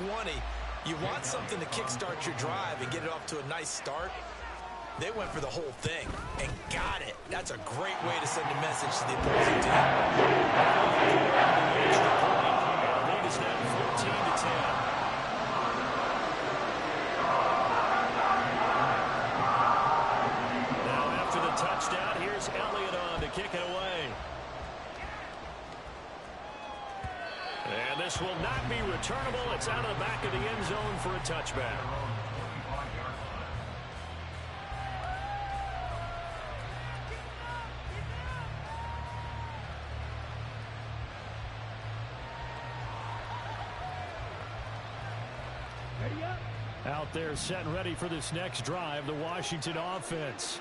20, you want something to kickstart your drive and get it off to a nice start. They went for the whole thing and got it. That's a great way to send a message to the opposing team. The lead is now 14-10. Touchdown. Here's Elliott on to kick it away. And this will not be returnable. It's out of the back of the end zone for a touchback. Out there set and ready for this next drive, the Washington offense.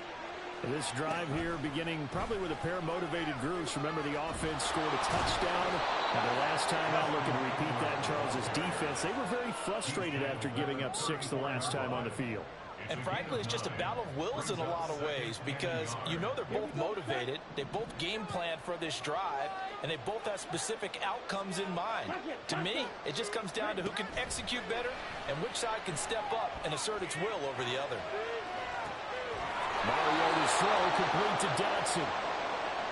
This drive here beginning probably with a pair of motivated groups. Remember, the offense scored a touchdown. And the last time out, looking to repeat that, Charles's defense, they were very frustrated after giving up 6 the last time on the field. And frankly, it's just a battle of wills in a lot of ways because you know they're both motivated. They both game planned for this drive, and they both have specific outcomes in mind. To me, it just comes down to who can execute better and which side can step up and assert its will over the other. Mariota's throw complete to Dotson.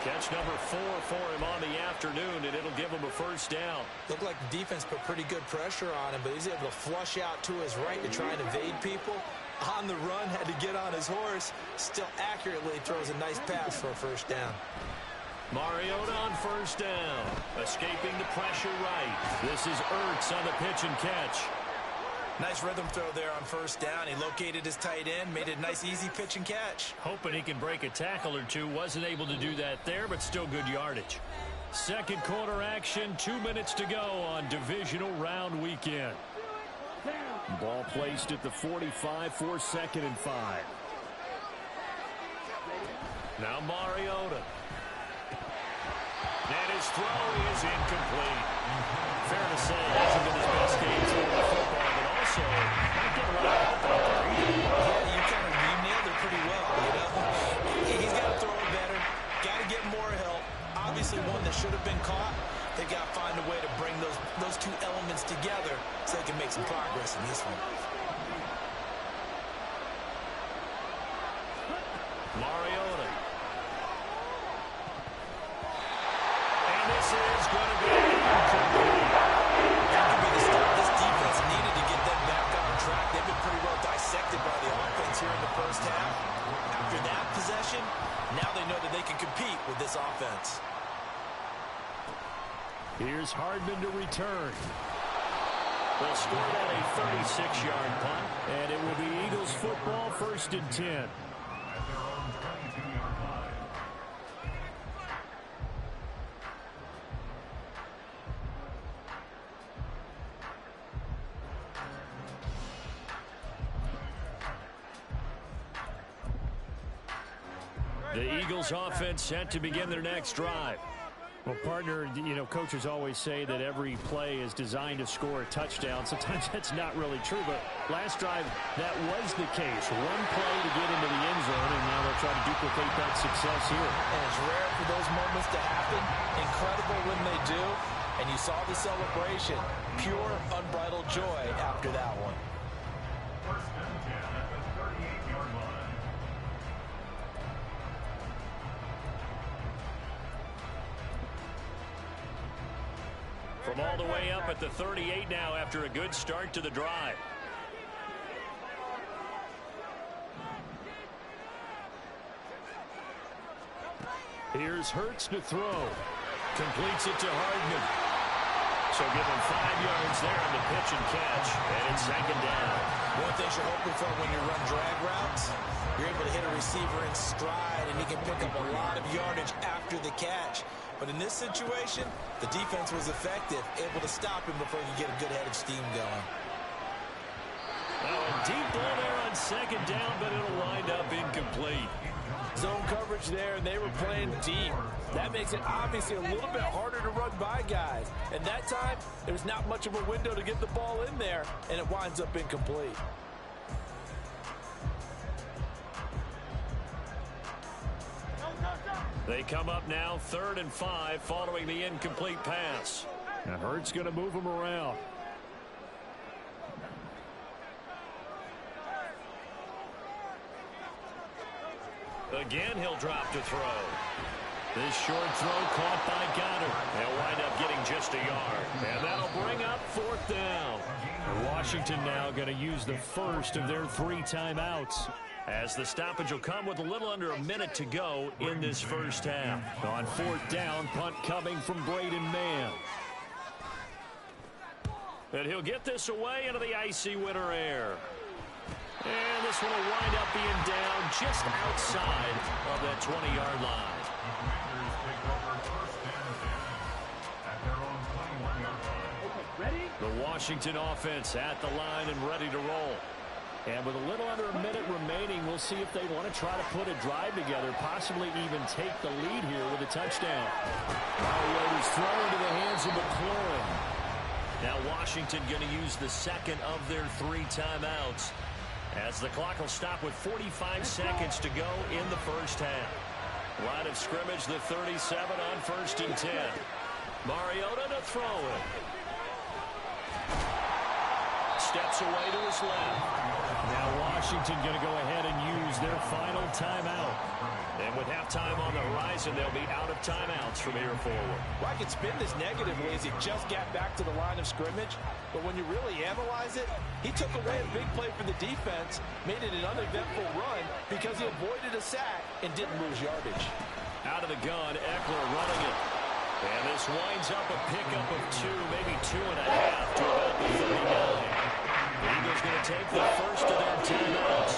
Catch number 4 for him on the afternoon, and it'll give him a first down. Looked like the defense put pretty good pressure on him, but he's able to flush out to his right to try and evade people. On the run, had to get on his horse. Still accurately throws a nice pass for a first down. Mariota on first down. Escaping the pressure right. This is Ertz on the pitch and catch. Nice rhythm throw there on first down. He located his tight end, made it a nice easy pitch and catch. Hoping he can break a tackle or two. Wasn't able to do that there, but still good yardage. Second quarter action, 2 minutes to go on divisional round weekend. Ball placed at the 45 for 2nd and 5. Now Mariota. And his throw is incomplete. Fair to say, hasn't been his best game throwing the football, but also not getting a lot of help out there either. Yeah, you nailed it pretty well, you know. He's got to throw it better. Got to get more help. Obviously one that should have been caught. They got to find a way to bring those two elements together so they can make some progress in this one. Mariota. And this is going to be incomplete. That could be the start this defense needed to get them back on track. They've been pretty well dissected by the offense here in the first half. After that possession, now they know that they can compete with this offense. Here's Hardman to return. They'll score on a 36-yard punt, and it will be Eagles football, 1st and 10. The Eagles offense set to begin their next drive. Well, partner, you know, coaches always say that every play is designed to score a touchdown. Sometimes that's not really true, but last drive, that was the case. One play to get into the end zone, and now they'll try to duplicate that success here. And it's rare for those moments to happen. Incredible when they do. And you saw the celebration. Pure, unbridled joy after that one. From all the way up at the 38 now after a good start to the drive. Here's Hurts to throw. Completes it to Hardman. So give him 5 yards there on the pitch and catch. And it's 2nd down. One thing you're hoping for when you run drag routes, you're able to hit a receiver in stride, and he can pick up a lot of yardage after the catch. But in this situation, the defense was effective, able to stop him before he could get a good head of steam going. Now a deep ball there on 2nd down, but it'll wind up incomplete. Zone coverage there, and they were playing deep. That makes it obviously a little bit harder to run by guys. And that time, there was not much of a window to get the ball in there, and it winds up incomplete. They come up now 3rd and 5 following the incomplete pass. Now Hurts going to move them around. Again, he'll drop to throw. This short throw caught by Goddard. They'll wind up getting just a yard. And that'll bring up 4th down. Washington now going to use the first of their 3 timeouts, as the stoppage will come with a little under a minute to go in this first half. On 4th down, punt coming from Braden Mann. And he'll get this away into the icy winter air. And this one will wind up being down just outside of that 20-yard line. The Washington offense at the line and ready to roll. And with a little under a minute remaining, we'll see if they want to try to put a drive together, possibly even take the lead here with a touchdown. Mariota's thrown into the hands of McLaurin. Now Washington going to use the second of their 3 timeouts, as the clock will stop with 45 seconds to go in the first half. Line of scrimmage, the 37 on 1st and 10. Mariota to throw it. Steps away to his left. Now Washington going to go ahead and use their final timeout. And with halftime on the horizon, they'll be out of timeouts from here forward. Well, I could spin this negatively as he just got back to the line of scrimmage. But when you really analyze it, he took away a big play for the defense, made it an uneventful run because he avoided a sack and didn't lose yardage. Out of the gun, Eckler running it. And this winds up a pickup of 2, maybe 2.5 to about the 39. The Eagles going to take the first of their timeouts.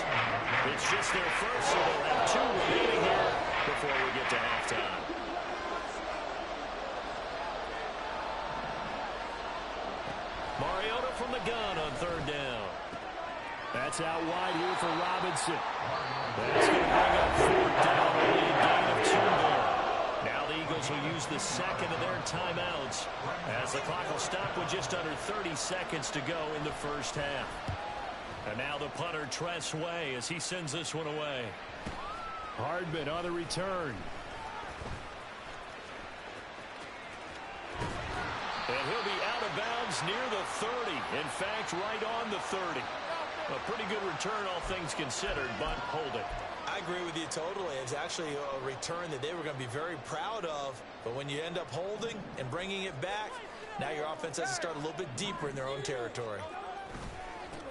It's just their first, so they'll have 2 remaining here before we get to halftime. Mariota from the gun on 3rd down. That's out wide here for Robinson. That's going to bring up 4th down, only a gain of 2 there. Now the Eagles will use the second of their timeouts, as the clock will stop with just under 30 seconds to go in the first half. And now the punter, Tress Way, as he sends this one away. Hardman on the return. And he'll be out of bounds near the 30. In fact, right on the 30. A pretty good return, all things considered, but hold it. I agree with you totally. It's actually a return that they were going to be very proud of. But when you end up holding and bringing it back, now your offense has to start a little bit deeper in their own territory.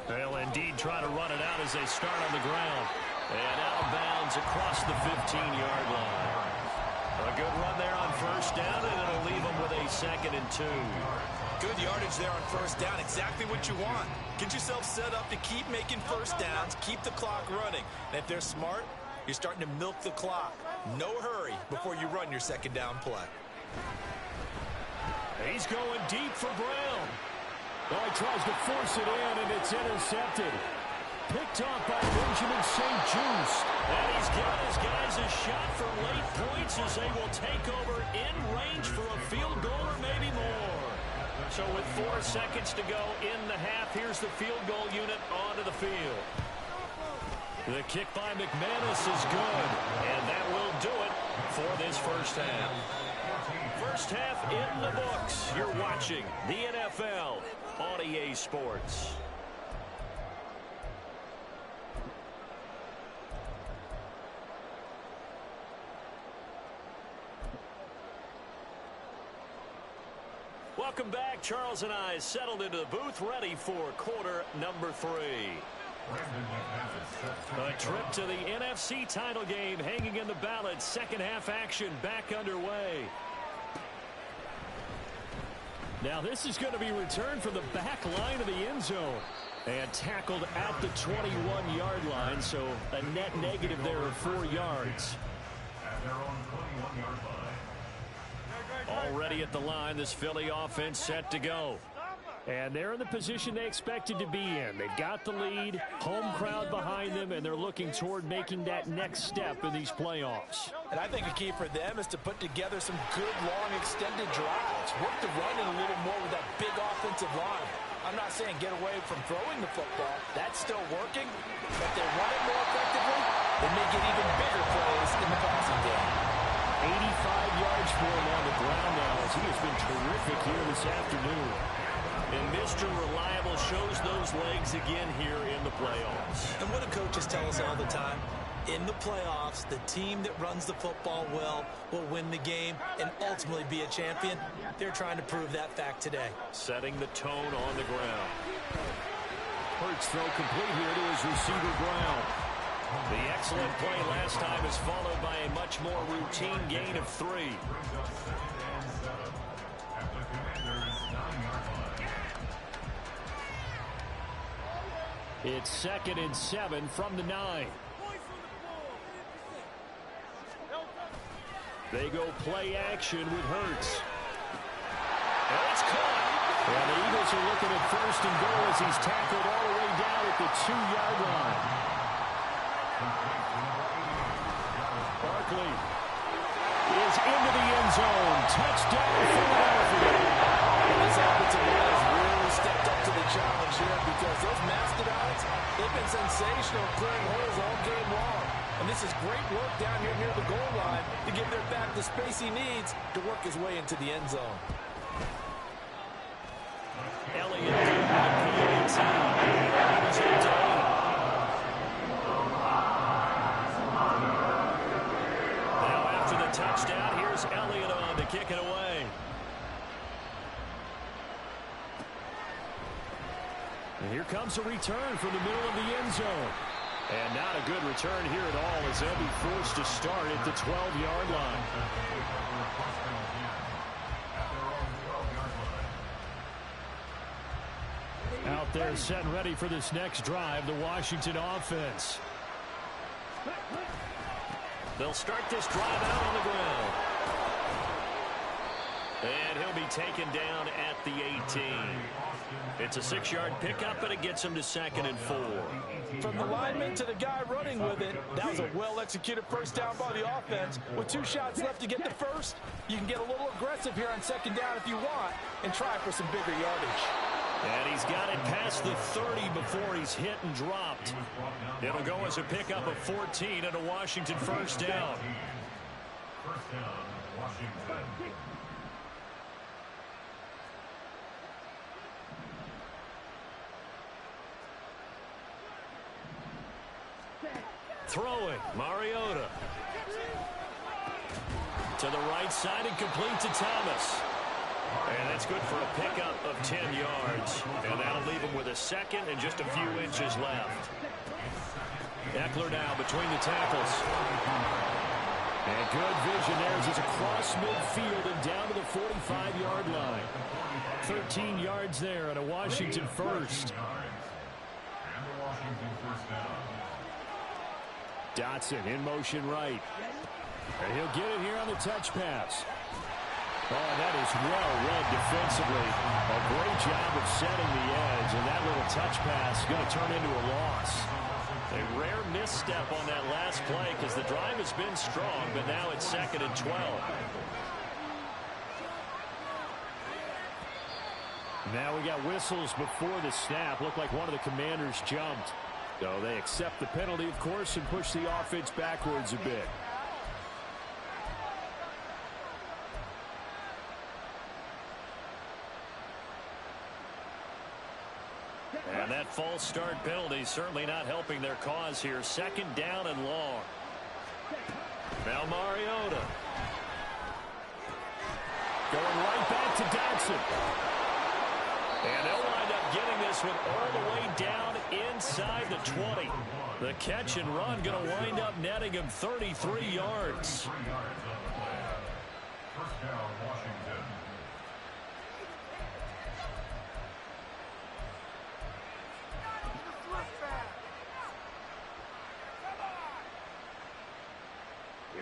They'll indeed try to run it out as they start on the ground. And out of bounds across the 15-yard line. A good run there on 1st down, and it'll leave them with a 2nd and 2. Good yardage there on 1st down. Exactly what you want. Get yourself set up to keep making 1st downs, keep the clock running. And if they're smart, you're starting to milk the clock. No hurry before you run your 2nd down play. He's going deep for Brown. Oh, he tries to force it in, and it's intercepted. Picked off by Benjamin St. Just. And he's given his guys a shot for late points as they will take over in range for a field goal or maybe more. So with 4 seconds to go in the half, here's the field goal unit onto the field. The kick by McManus is good, and that will do it for this first half. First half in the books. You're watching the NFL on EA Sports. Welcome back. Charles and I settled into the booth, ready for quarter number 3. A trip to the NFC title game hanging in the balance. Second half action back underway. Now this is going to be returned from the back line of the end zone. And tackled at the 21-yard line, so a net negative there of 4 yards. At their own 21-yard line. Already at the line, this Philly offense set to go. And they're in the position they expected to be in. They've got the lead, home crowd behind them, and they're looking toward making that next step in these playoffs. And I think a key for them is to put together some good, long, extended drives. Work the run in a little more with that big offensive line. I'm not saying get away from throwing the football. That's still working. But if they run it more effectively, they may get even bigger plays in the passing game. 85 yards for him on the ground now, as he has been terrific here this afternoon. And Mr. Reliable shows those legs again here in the playoffs. And what do coaches tell us all the time? In the playoffs, the team that runs the football well will win the game and ultimately be a champion. They're trying to prove that fact today. Setting the tone on the ground. Hurts throw complete here to his receiver Brown. The excellent play last time is followed by a much more routine gain of 3. It's 2nd and 7 from the 9. They go play action with Hurts. And it's caught. And the Eagles are looking at 1st and goal as he's tackled all the way down at the 2-yard line. Barkley is into the end zone. Touchdown, Philadelphia. This offensive line has really stepped up to the challenge here because those mastodons, they've been sensational clearing holes all game long. And this is great work down here near the goal line to give their back the space he needs to work his way into the end zone. Elliott with the PAT. He's in zone. Now after the touchdown, here's Elliott on to kick it away. And here comes a return from the middle of the end zone. And not a good return here at all as they'll be forced to start at the 12-yard line. Out there set and ready for this next drive, the Washington offense. They'll start this drive out on the ground. And he'll be taken down at the 18. It's a 6-yard pickup, but it gets him to 2nd and 4. From the lineman to the guy running with it, that was a well-executed first down by the offense. With 2 shots left to get the first, you can get a little aggressive here on 2nd down if you want and try for some bigger yardage. And he's got it past the 30 before he's hit and dropped. It'll go as a pickup of 14 and a Washington first down. First down, Washington. Throwing, Mariota. To the right side and complete to Thomas. And that's good for a pickup of 10 yards. And that'll leave him with a 2nd and just a few inches left. Eckler now between the tackles. And good vision there as he's across midfield and down to the 45-yard line. 13 yards there and a Washington first. And the Washington first down. Dotson in motion right. And he'll get it here on the touch pass. Oh, that is well read defensively. A great job of setting the edge, and that little touch pass is going to turn into a loss. A rare misstep on that last play because the drive has been strong, but now it's 2nd and 12. Now we got whistles before the snap. Looked like one of the Commanders jumped. So they accept the penalty, of course, and push the offense backwards a bit. And that false start penalty certainly not helping their cause here. 2nd down and long. Now Mariota. Going right back to Dotson. And they'll wind up getting this one all the way down inside the 20. The catch and run going to wind up netting him 33 yards. 3 yards on the play. First down, Washington.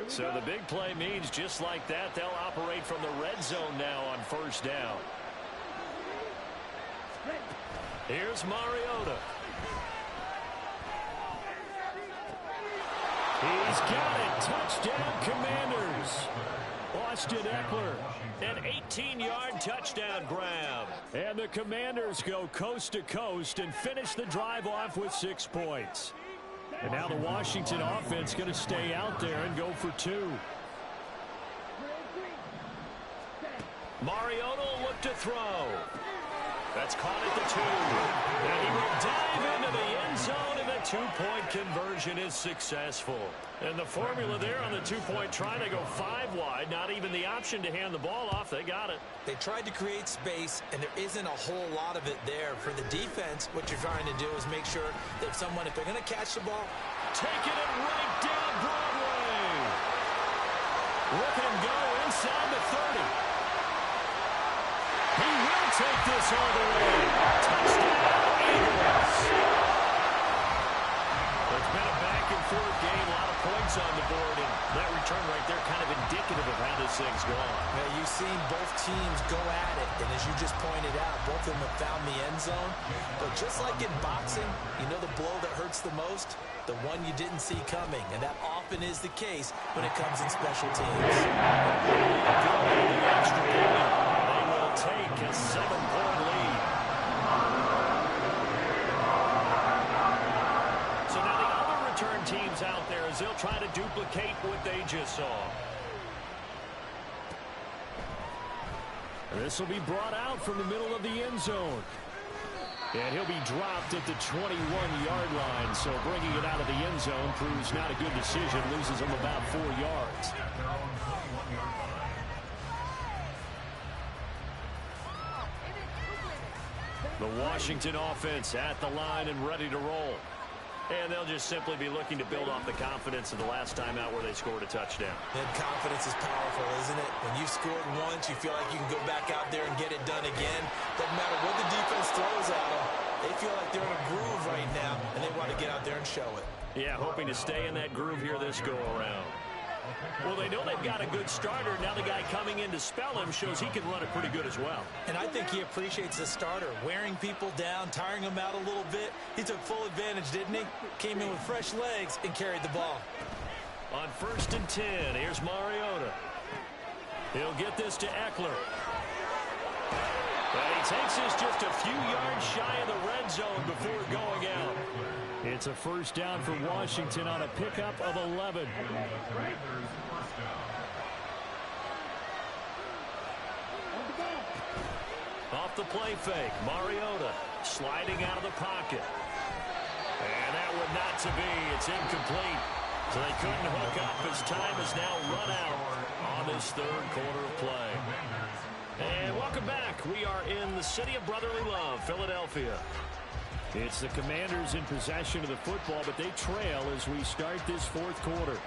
So the big play means just like that, they'll operate from the red zone now on first down. Here's Mariota. He's got it. Touchdown, Commanders. Austin Eckler, an 18-yard touchdown grab. And the Commanders go coast to coast and finish the drive off with 6 points. And now the Washington offense going to stay out there and go for 2. Mariota will look to throw. That's caught at the 2. And he will dive into the end zone and a 2-point conversion. conversion is successful. And the formula there on the two-point try, they go 5 wide. Not even the option to hand the ball off. They got it. They tried to create space, and there isn't a whole lot of it there. For the defense, what you're trying to do is make sure that if they're going to catch the ball, taking it right down Broadway. Look at him go inside the 30. He will take this all the way. Touchdown, Eagles. It's been a back-and-forth game, a lot of points on the board, and that return right there kind of indicative of how this thing's going. Yeah, you've seen both teams go at it, and as you just pointed out, both of them have found the end zone. But just like in boxing, you know the blow that hurts the most? The one you didn't see coming, and that often is the case when it comes in special teams. They will take a 7-point lead. So now the other return teams out there as they'll try to duplicate what they just saw. This will be brought out from the middle of the end zone. And he'll be dropped at the 21-yard line, so bringing it out of the end zone proves not a good decision, loses him about 4 yards. The Washington offense at the line and ready to roll. And they'll just simply be looking to build off the confidence of the last time out where they scored a touchdown. And confidence is powerful, isn't it? When you've scored once, you feel like you can go back out there and get it done again. Doesn't matter what the defense throws at them. They feel like they're in a groove right now, and they want to get out there and show it. Yeah, hoping to stay in that groove here this go-around. Well, they know they've got a good starter. Now the guy coming in to spell him shows he can run it pretty good as well. And I think he appreciates the starter, wearing people down, tiring them out a little bit. He took full advantage, didn't he? Came in with fresh legs and carried the ball. On 1st and 10, here's Mariota. He'll get this to Eckler. And he takes this just a few yards shy of the red zone before going out. It's a first down for Washington on a pickup of 11. Off the play fake, Mariota sliding out of the pocket. And that would not to be. It's incomplete. So they couldn't hook up as time has now run out on this third quarter of play. And welcome back. We are in the city of brotherly love, Philadelphia. It's the Commanders in possession of the football, but they trail as we start this fourth quarter.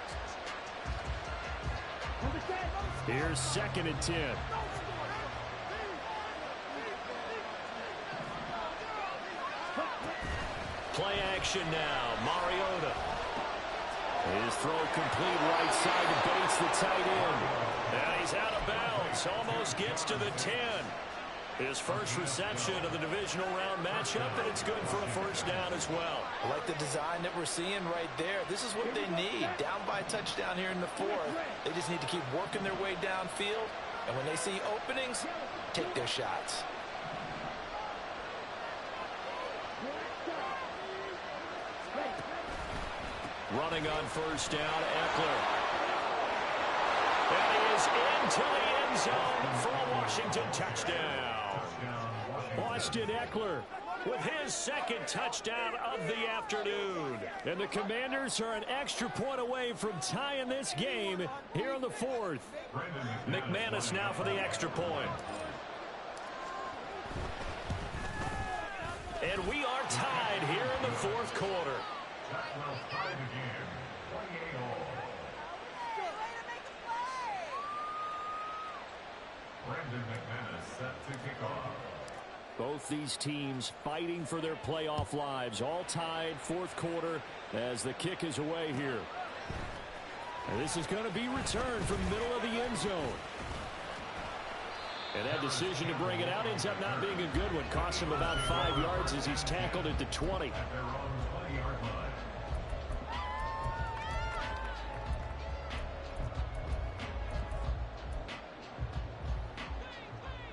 Here's 2nd and 10. Play action now. Mariota. His throw complete right side to Bates, the tight end. And he's out of bounds. Almost gets to the 10. His first reception of the divisional round matchup, and it's good for a first down as well. I like the design that we're seeing right there. This is what they need. Down by a touchdown here in the 4th. They just need to keep working their way downfield. And when they see openings, take their shots. Running on first down, Eckler. And he is into the end zone for a Washington touchdown. Austin Eckler with his 2nd touchdown of the afternoon. And the Commanders are an extra point away from tying this game here in the 4th. McManus now for the extra point. And we are tied here in the 4th quarter. That will tie the game, 28-all. Brandon McManus set to kick off. Both these teams fighting for their playoff lives. All tied, 4th quarter as the kick is away here. And this is going to be returned from the middle of the end zone. And that decision to bring it out ends up not being a good one. Costs him about 5 yards as he's tackled at the 20. At their own 20-yard line.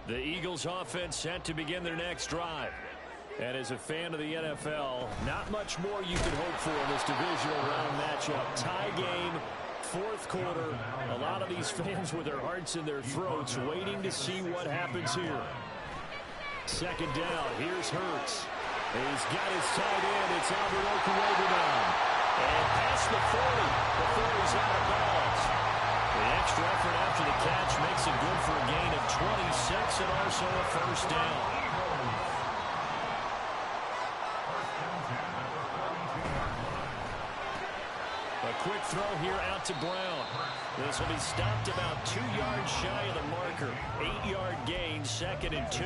The Eagles offense set to begin their next drive. And as a fan of the NFL, not much more you could hope for in this divisional round matchup. Tie game, 4th quarter. A lot of these fans with their hearts in their throats waiting to see what happens here. 2nd down, here's Hurts. He's got his tight end. It's Alvaro Correa down. And past the 40 before he's out of bounds. The extra effort after the catch makes it good for a gain of 26 and also a first down. A quick throw here out to Brown. This will be stopped about 2 yards shy of the marker. 8-yard gain, 2nd and 2.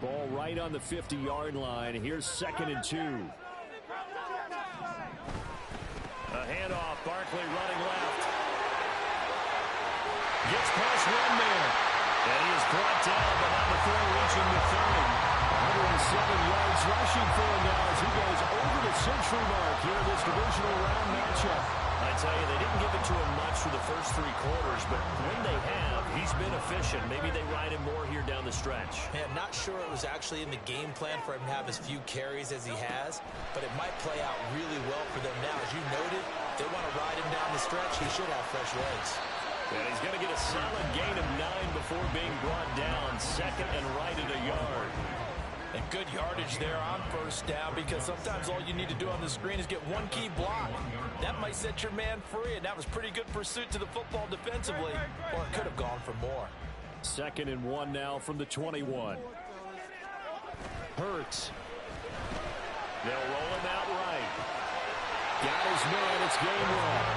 Ball right on the 50-yard line. Here's 2nd and 2. A handoff. Barkley running left. Gets past one man. And he is brought down, but not before reaching the 30. 107 yards rushing for him now as he goes over the century mark here in this divisional round matchup. I tell you, they didn't give it to him much for the first 3 quarters, but when they have, he's been efficient. Maybe they ride him more here down the stretch. Man, not sure it was actually in the game plan for him to have as few carries as he has, but it might play out really well for them now. As you noted, if they want to ride him down the stretch, he should have fresh legs. And he's going to get a solid gain of 9 before being brought down. 2nd and right at a yard. And good yardage there on first down, because sometimes all you need to do on the screen is get one key block. That might set your man free, and that was pretty good pursuit to the football defensively, or it could have gone for more. 2nd and 1 now from the 21. Hurts. They'll roll him out right. Got his man. It's game one.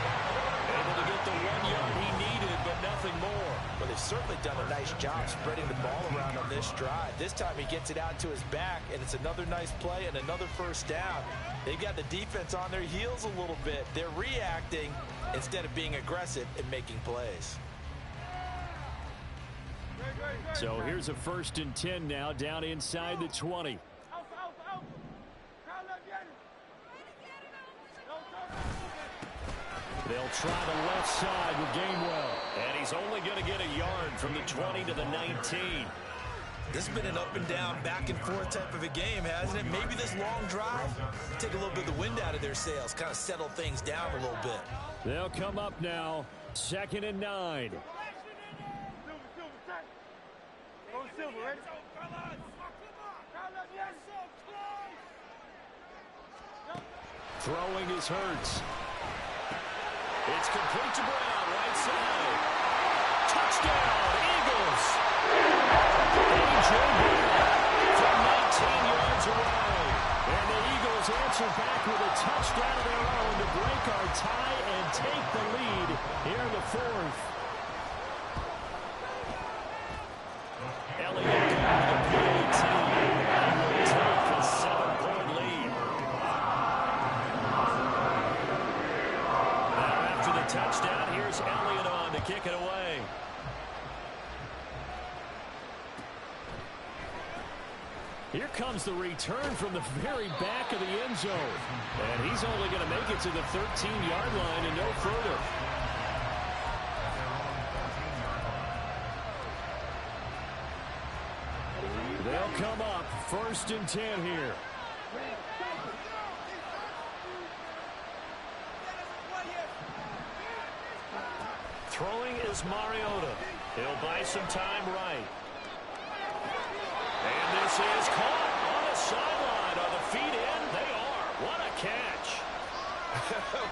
Able to get the 1 yard he needed, but nothing more. Well, they've certainly done a nice job spreading the ball around on this drive. This time he gets it out to his back, and it's another nice play and another first down. They've got the defense on their heels a little bit. They're reacting instead of being aggressive and making plays. So here's a 1st and 10 now, down inside the 20. They'll try the left side with Gainwell. And he's only going to get a yard from the 20 to the 19. This has been an up and down, back and forth type of a game, hasn't it? Maybe this long drive, take a little bit of the wind out of their sails, kind of settle things down a little bit. They'll come up now, 2nd and 9. Throwing is Hurts. It's complete to Brown, right side. Touchdown, Eagles. A.J. Brown from 19 yards away. And the Eagles answer back with a touchdown of their own to break our tie and take the lead here in the 4th. Elliott going to the PAT. And will take a 7-point lead. Now after the touchdown, here's Elliott on to kick it away. Here comes the return from the very back of the end zone. And he's only going to make it to the 13-yard line and no further. They'll come up 1st and 10 here. Throwing is Mariota. He'll buy some time right. And this is caught on the sideline. Are the feet in? They are. What a catch.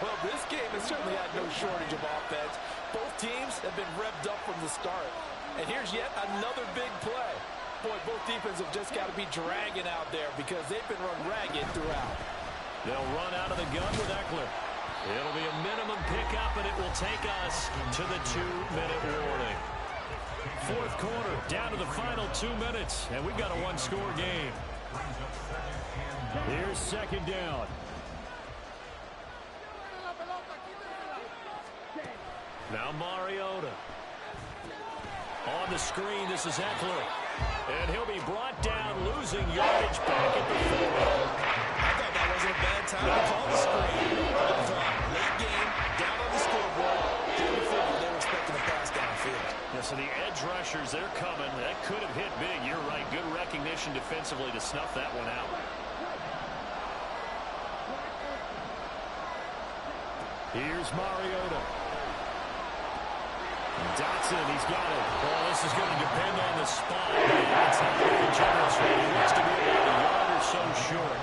Well, this game has certainly had no shortage of offense. Both teams have been revved up from the start. And here's yet another big play. Boy, both defenses have just got to be dragging out there because they've been run ragged throughout. They'll run out of the gun with Eckler. It'll be a minimum pickup, and it will take us to the 2-minute warning. 4th quarter, down to the final 2 minutes, and we've got a 1-score game. Here's 2nd down. Now Mariota. On the screen, this is Eckler. And he'll be brought down, losing yardage back at the 40. I thought that wasn't a bad time to call the screen. Late game, down on the scoreboard. They were expecting a pass downfield. Yeah, so the edge rushers, they're coming. That could have hit big. You're right. Good recognition defensively to snuff that one out. Here's Mariota. Dotson, he's got it. Well, this is going to depend on the spot. It's not very generous rate. He looks to be about a yard or so short.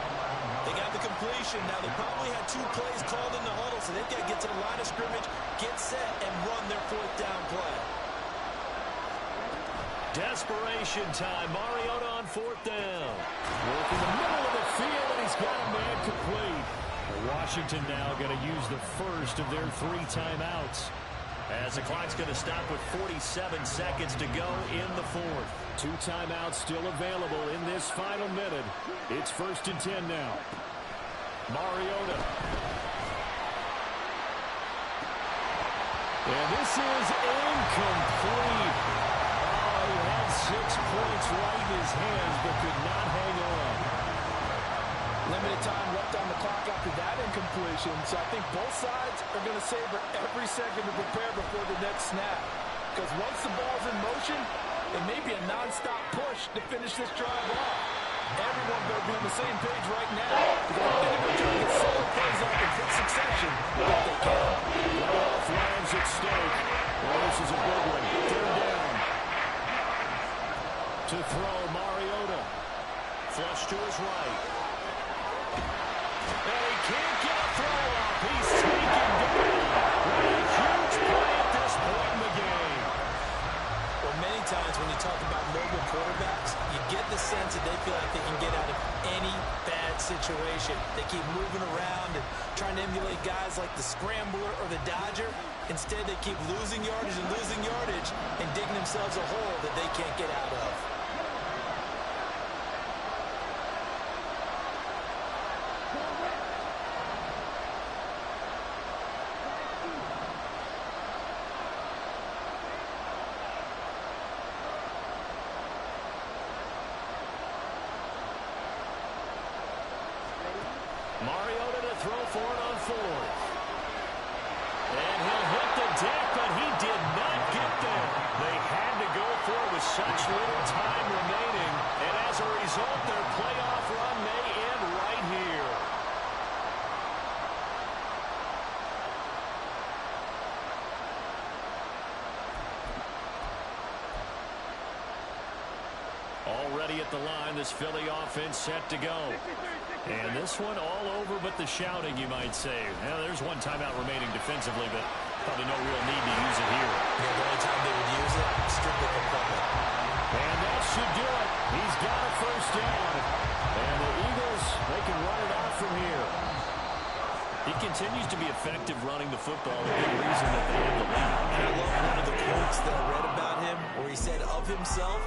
They got the completion. Now, they probably had 2 plays called in the huddle, so they've got to get to the line of scrimmage, get set, and run their 4th down play. Desperation time. Mariota on 4th down. Working the middle of the field, and he's got a man complete. Washington now going to use the first of their 3 timeouts, as the clock's going to stop with 47 seconds to go in the 4th. 2 timeouts still available in this final minute. It's 1st and 10 now. Mariota. And this is incomplete. Oh, he had 6 points right in his hands, but could not hang on. Limited time left on the clock after that incompletion, so I think both sides are going to savor every second to prepare before the next snap. Because once the ball's in motion, it may be a non-stop push to finish this drive off. Everyone better be on the same page right now, because I think they're trying to get solid plays off in quick succession if they can. Playoff lands at stake. Well, this is a big one. 3rd down. To throw, Mariota. Flush to his right. And he can't get a throw up. He's taken down. What a huge play at this point in the game. Well, many times when you talk about mobile quarterbacks, you get the sense that they feel like they can get out of any bad situation. They keep moving around and trying to emulate guys like the Scrambler or the Dodger. Instead, they keep losing yardage and digging themselves a hole that they can't get out of. Mariota to throw for it on 4th. And he'll hit the deck, but he did not get there. They had to go for it with such little time remaining. And as a result, their playoff run may end right here. Already at the line, this Philly offense set to go. And this one all over but the shouting, you might say. Well, there's 1 timeout remaining defensively, but probably no real need to use it here. Yeah, the only time they would use it, strictly for public. And that should do it. He's got a 1st down. And the Eagles, they can run it out from here. He continues to be effective running the football. A big reason that they have the lead. And I love one of the quotes that I read about him where he said of himself,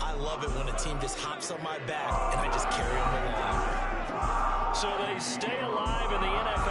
I love it when a team just hops on my back and I just carry them along. So they stay alive in the NFL